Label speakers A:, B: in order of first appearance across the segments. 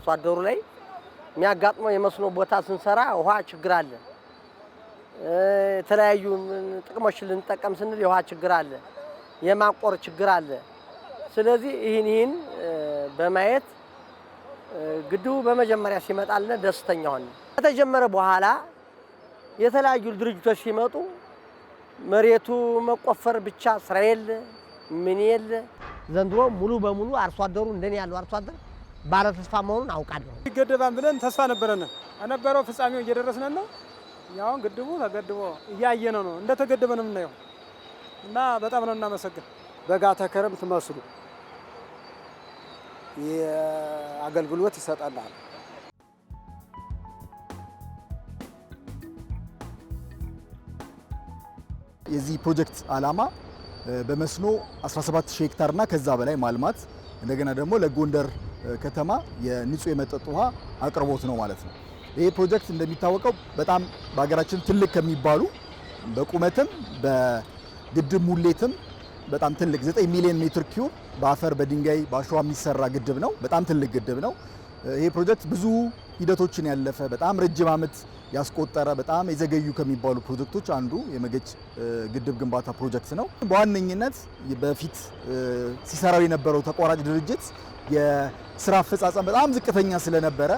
A: አርሶ አደሩ ላይ የሚያጋጥመው የመስኖ ቦታ ስንሰራ ውሃ ችግር አለ። የተለያዩ ጥቅሞችን ልንጠቀም ስንል የውሃ ችግር አለ፣ የማቆር ችግር አለ። ስለዚህ ይህን በማየት ግድቡ በመጀመሪያ ሲመጣልን ደስተኛ ሆነ። ከተጀመረ በኋላ የተለያዩ ድርጅቶች ሲመጡ መሬቱ መቆፈር ብቻ ስራ የለ ምን የለ። ዘንድሮ ሙሉ በሙሉ አርሶ አደሩ እንደኔ ያለው አርሶ አደር ባለ ተስፋ መሆኑን አውቃለሁ።
B: ይገደባን ብለን ተስፋ ነበረን። አነበረው ፍጻሜው እየደረስን ነው። ያው ግድቡ ተገድቦ እያየነው ነው እንደተገደበ ነው የምናየው እና በጣም ነው እናመሰግን።
C: በጋ ተከረምት መስሉ የአገልግሎት ይሰጣናል።
D: የዚህ ፕሮጀክት ዓላማ በመስኖ 17000 ሄክታርና ከዛ በላይ ማልማት እንደገና ደግሞ ለጎንደር ከተማ የንጹህ የመጠጥ ውሃ አቅርቦት ነው ማለት ነው። ይሄ ፕሮጀክት እንደሚታወቀው በጣም በሀገራችን ትልቅ ከሚባሉ በቁመትም በግድብ ሙሌትም በጣም ትልቅ 9 ሚሊዮን ሜትር ኪዩብ በአፈር በድንጋይ በአሸዋ የሚሰራ ግድብ ነው። በጣም ትልቅ ግድብ ነው። ይሄ ፕሮጀክት ብዙ ሂደቶችን ያለፈ በጣም ረጅም ዓመት ያስቆጠረ በጣም የዘገዩ ከሚባሉ ፕሮጀክቶች አንዱ የመገጭ ግድብ ግንባታ ፕሮጀክት ነው። በዋነኝነት በፊት ሲሰራው የነበረው ተቋራጭ ድርጅት የስራ አፈጻጸም በጣም ዝቅተኛ ስለነበረ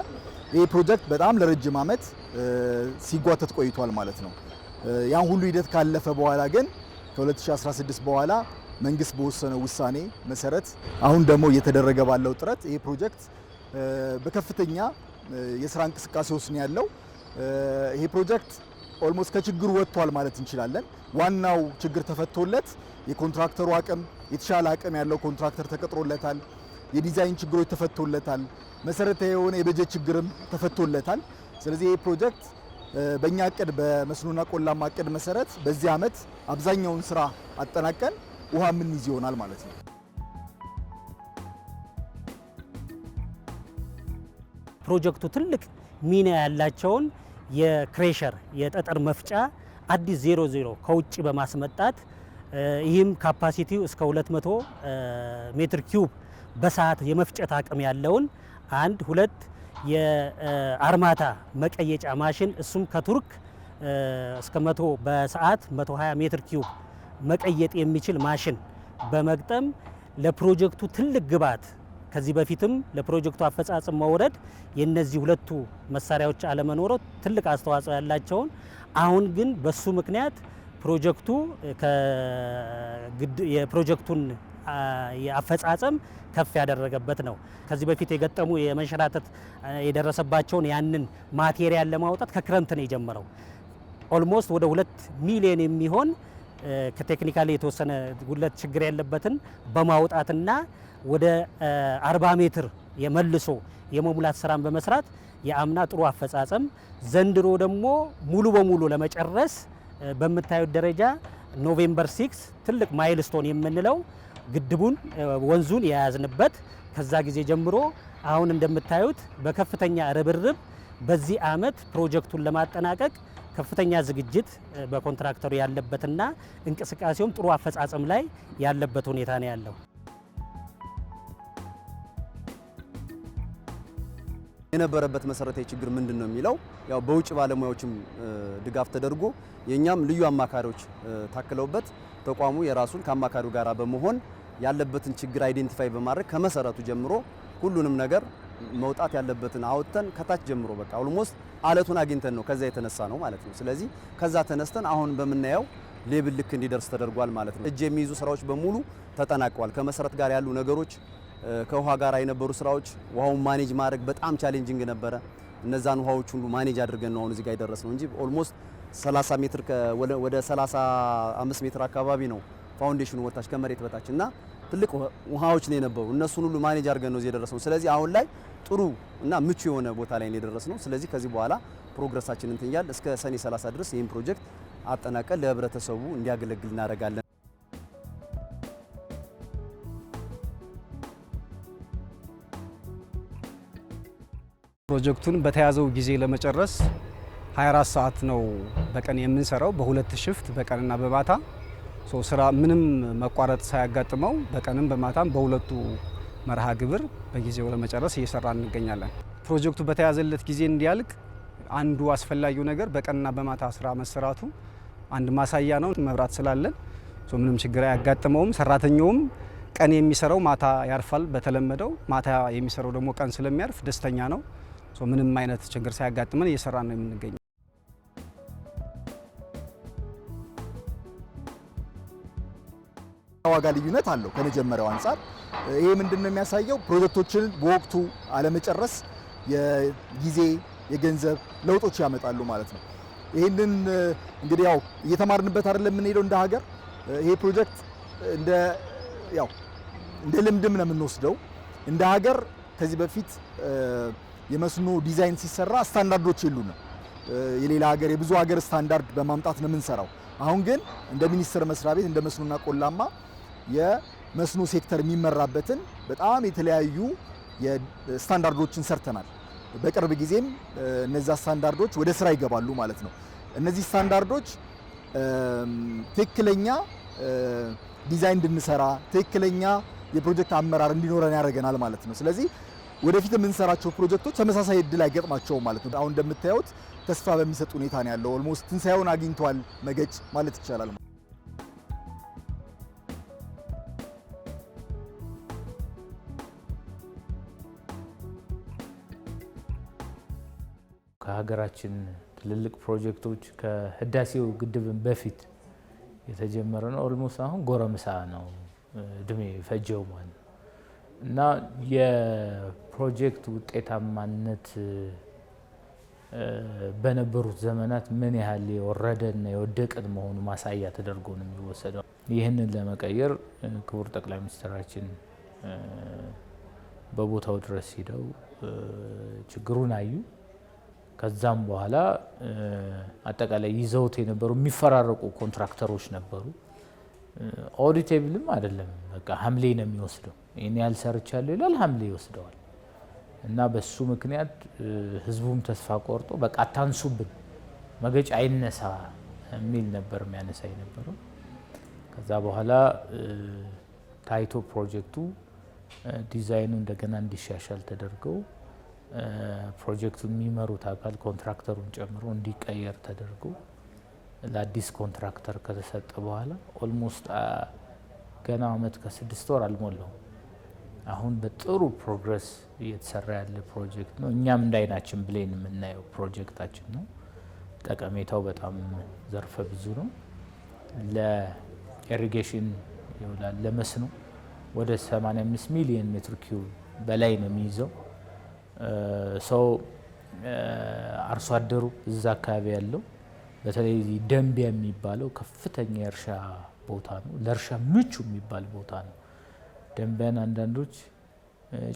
D: ይሄ ፕሮጀክት በጣም ለረጅም ዓመት ሲጓተት ቆይቷል ማለት ነው። ያን ሁሉ ሂደት ካለፈ በኋላ ግን ከ2016 በኋላ መንግስት በወሰነው ውሳኔ መሰረት አሁን ደግሞ እየተደረገ ባለው ጥረት ይሄ ፕሮጀክት በከፍተኛ የስራ እንቅስቃሴ ውስጥ ነው ያለው። ይሄ ፕሮጀክት ኦልሞስት ከችግሩ ወጥቷል ማለት እንችላለን። ዋናው ችግር ተፈቶለት የኮንትራክተሩ አቅም የተሻለ አቅም ያለው ኮንትራክተር ተቀጥሮለታል። የዲዛይን ችግሮች ተፈቶለታል። መሰረታዊ የሆነ የበጀት ችግርም ተፈቶለታል። ስለዚህ ይሄ ፕሮጀክት በእኛ እቅድ በመስኖና ቆላማ እቅድ መሰረት በዚህ ዓመት አብዛኛውን ስራ አጠናቀን ውሃ የምንይዝ ይሆናል ማለት ነው።
E: ፕሮጀክቱ ትልቅ ሚና ያላቸውን የክሬሸር የጠጠር መፍጫ አዲስ 00 ከውጭ በማስመጣት ይህም ካፓሲቲው እስከ 200 ሜትር ኪዩብ በሰዓት የመፍጨት አቅም ያለውን አንድ ሁለት የአርማታ መቀየጫ ማሽን እሱም ከቱርክ እስከ 100 በሰዓት 120 ሜትር ኪዩብ መቀየጥ የሚችል ማሽን በመግጠም ለፕሮጀክቱ ትልቅ ግብዓት ከዚህ በፊትም ለፕሮጀክቱ አፈጻጸም መውረድ የነዚህ ሁለቱ መሳሪያዎች አለመኖር ትልቅ አስተዋጽኦ ያላቸውን አሁን ግን በሱ ምክንያት ፕሮጀክቱ የፕሮጀክቱን የአፈጻጸም ከፍ ያደረገበት ነው። ከዚህ በፊት የገጠሙ የመንሸራተት የደረሰባቸውን ያንን ማቴሪያል ለማውጣት ከክረምት ነው የጀመረው። ኦልሞስት ወደ 2 ሚሊዮን የሚሆን ከቴክኒካሊ የተወሰነ ጉድለት ችግር ያለበትን በማውጣትና ወደ 40 ሜትር የመልሶ የመሙላት ስራን በመስራት የአምና ጥሩ አፈጻጸም ዘንድሮ ደግሞ ሙሉ በሙሉ ለመጨረስ በምታዩት ደረጃ ኖቬምበር 6 ትልቅ ማይልስቶን የምንለው ግድቡን ወንዙን የያዝንበት ከዛ ጊዜ ጀምሮ አሁን እንደምታዩት በከፍተኛ ርብርብ በዚህ ዓመት ፕሮጀክቱን ለማጠናቀቅ ከፍተኛ ዝግጅት በኮንትራክተሩ ያለበትና እንቅስቃሴውም ጥሩ አፈጻጸም ላይ ያለበት ሁኔታ ነው ያለው።
F: የነበረበት መሰረታዊ ችግር ምንድነው የሚለው ያው በውጭ ባለሙያዎችም ድጋፍ ተደርጎ የኛም ልዩ አማካሪዎች ታክለውበት ተቋሙ የራሱን ከአማካሪው ጋር በመሆን ያለበትን ችግር አይዴንቲፋይ በማድረግ ከመሰረቱ ጀምሮ ሁሉንም ነገር መውጣት ያለበትን አውጥተን ከታች ጀምሮ በቃ ኦልሞስት አለቱን አግኝተን ነው ከዛ የተነሳ ነው ማለት ነው። ስለዚህ ከዛ ተነስተን አሁን በመናየው ሌብል ልክ እንዲደርስ ተደርጓል ማለት ነው። እጅ የሚይዙ ስራዎች በሙሉ ተጠናቀዋል። ከመሰረት ጋር ያሉ ነገሮች ከውሃ ጋር የነበሩ ስራዎች ውሃውን ማኔጅ ማድረግ በጣም ቻሌንጂንግ ነበረ። እነዛን ውሃዎች ሁሉ ማኔጅ አድርገን ነው አሁን እዚህ ጋር የደረስነው እንጂ ኦልሞስት 30 ሜትር ወደ 35 ሜትር አካባቢ ነው ፋውንዴሽኑ ወጣች ከመሬት በታች እና ትልቅ ውሃዎች ነው የነበሩ። እነሱን ሁሉ ማኔጅ አድርገን ነው እዚህ የደረስነው። ስለዚህ አሁን ላይ ጥሩ እና ምቹ የሆነ ቦታ ላይ ነው የደረስነው። ስለዚህ ከዚህ በኋላ ፕሮግረሳችን እንትን ይላል እስከ ሰኔ 30 ድረስ ይህን ፕሮጀክት አጠናቀን ለህብረተሰቡ እንዲያገለግል እናደርጋለን።
G: ፕሮጀክቱን በተያዘው ጊዜ ለመጨረስ 24 ሰዓት ነው በቀን የምንሰራው በሁለት ሽፍት በቀንና በማታ ስራ ምንም መቋረጥ ሳያጋጥመው በቀንም በማታም በሁለቱ መርሃ ግብር በጊዜው ለመጨረስ እየሰራን እንገኛለን። ፕሮጀክቱ በተያዘለት ጊዜ እንዲያልቅ አንዱ አስፈላጊው ነገር በቀንና በማታ ስራ መሰራቱ አንድ ማሳያ ነው። መብራት ስላለን ምንም ችግር አያጋጥመውም። ሰራተኛውም ቀን የሚሰራው ማታ ያርፋል በተለመደው፣ ማታ የሚሰራው ደግሞ ቀን ስለሚያርፍ ደስተኛ ነው። ምንም አይነት ችግር ሳያጋጥመን እየሰራን ነው የምንገኘው።
D: ዋጋ ልዩነት አለው ከመጀመሪያው አንፃር። ይሄ ምንድነው የሚያሳየው? ፕሮጀክቶችን በወቅቱ አለመጨረስ የጊዜ የገንዘብ ለውጦች ያመጣሉ ማለት ነው። ይሄንን እንግዲህ ያው እየተማርንበት አይደለም የምንሄደው እንደ ሀገር። ይሄ ፕሮጀክት እንደ ልምድም ነው የምንወስደው። እንደ ሀገር ከዚህ በፊት የመስኖ ዲዛይን ሲሰራ ስታንዳርዶች የሉንም። የሌላ ሀገር የብዙ ሀገር ስታንዳርድ በማምጣት ነው የምንሰራው። አሁን ግን እንደ ሚኒስቴር መስሪያ ቤት እንደ መስኖና ቆላማ የመስኖ ሴክተር የሚመራበትን በጣም የተለያዩ ስታንዳርዶችን ሰርተናል። በቅርብ ጊዜም እነዛ ስታንዳርዶች ወደ ስራ ይገባሉ ማለት ነው። እነዚህ ስታንዳርዶች ትክክለኛ ዲዛይን እንድንሰራ፣ ትክክለኛ የፕሮጀክት አመራር እንዲኖረን ያደርገናል ማለት ነው። ስለዚህ ወደፊት የምንሰራቸው ፕሮጀክቶች ተመሳሳይ እድል አይገጥማቸውም ማለት ነው። አሁን እንደምታዩት ተስፋ በሚሰጥ ሁኔታ ነው ያለው። ኦልሞስት ትንሳኤውን አግኝቷል መገጭ ማለት ይቻላል።
H: ከሀገራችን ትልልቅ ፕሮጀክቶች ከህዳሴው ግድብን በፊት የተጀመረ ነው። ኦልሞስት አሁን ጎረምሳ ነው እድሜ ፈጀው ማለት ነው እና የፕሮጀክት ውጤታማነት በነበሩት ዘመናት ምን ያህል የወረደና የወደቀን መሆኑ ማሳያ ተደርጎ ነው የሚወሰደው። ይህንን ለመቀየር ክቡር ጠቅላይ ሚኒስትራችን በቦታው ድረስ ሄደው ችግሩን አዩ። ከዛም በኋላ አጠቃላይ ይዘውት የነበሩ የሚፈራረቁ ኮንትራክተሮች ነበሩ። ኦዲቴብልም አይደለም፣ በቃ ሐምሌ ነው የሚወስደው። ይሄን ያህል ሰርቻለሁ ይላል፣ ሐምሌ ይወስደዋል። እና በሱ ምክንያት ህዝቡም ተስፋ ቆርጦ በቃ አታንሱብን፣ መገጭ አይነሳ የሚል ነበር የሚያነሳ የነበረው። ከዛ በኋላ ታይቶ ፕሮጀክቱ ዲዛይኑ እንደገና እንዲሻሻል ተደርገው ፕሮጀክቱን የሚመሩት አካል ኮንትራክተሩን ጨምሮ እንዲቀየር ተደርጎ ለአዲስ ኮንትራክተር ከተሰጠ በኋላ ኦልሞስት ገና አመት ከ6 ወር አልሞላው። አሁን በጥሩ ፕሮግረስ እየተሰራ ያለ ፕሮጀክት ነው። እኛም እንዳይናችን ብሌን የምናየው ፕሮጀክታችን ነው። ጠቀሜታው በጣም ዘርፈ ብዙ ነው። ለኢሪጌሽን ይውላል፣ ለመስኖ ወደ 85 ሚሊዮን ሜትር ኪዩብ በላይ ነው የሚይዘው። ሰው አርሶ አደሩ እዛ አካባቢ ያለው በተለይ ደንቢያ የሚባለው ከፍተኛ የእርሻ ቦታ ነው። ለእርሻ ምቹ የሚባል ቦታ ነው። ደንቢያን አንዳንዶች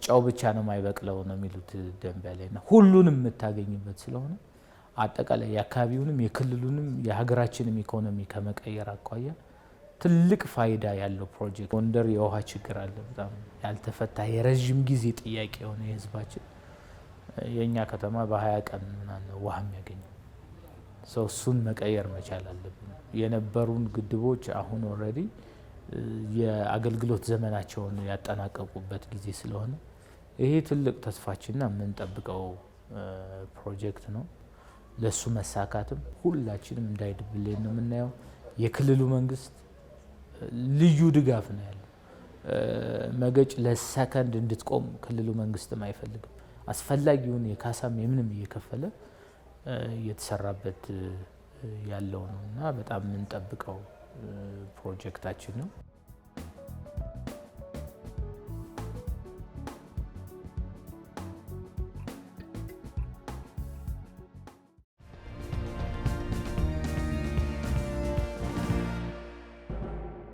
H: ጨው ብቻ ነው የማይበቅለው ነው የሚሉት ደንቢያ ላይ ነው። ሁሉንም የምታገኝበት ስለሆነ አጠቃላይ የአካባቢውንም የክልሉንም የሀገራችንም ኢኮኖሚ ከመቀየር አኳያ ትልቅ ፋይዳ ያለው ፕሮጀክት። ጎንደር የውሃ ችግር አለ፣ በጣም ያልተፈታ የረዥም ጊዜ ጥያቄ የሆነ የህዝባችን። የኛ ከተማ በ20 ቀን ነው ውሃ የሚያገኘው። ሰው እሱን መቀየር መቻል አለብን። የነበሩን ግድቦች አሁን ኦልሬዲ የአገልግሎት ዘመናቸውን ያጠናቀቁበት ጊዜ ስለሆነ ይሄ ትልቅ ተስፋችንና የምንጠብቀው ፕሮጀክት ነው። ለሱ መሳካትም ሁላችንም እንዳይድብልን ነው የምናየው። የክልሉ መንግስት ልዩ ድጋፍ ነው ያለው። መገጭ ለሰከንድ እንድትቆም ክልሉ መንግስትም አይፈልግም። አስፈላጊውን የካሳም የምንም እየከፈለ እየተሰራበት ያለው ነው እና በጣም የምንጠብቀው ፕሮጀክታችን ነው።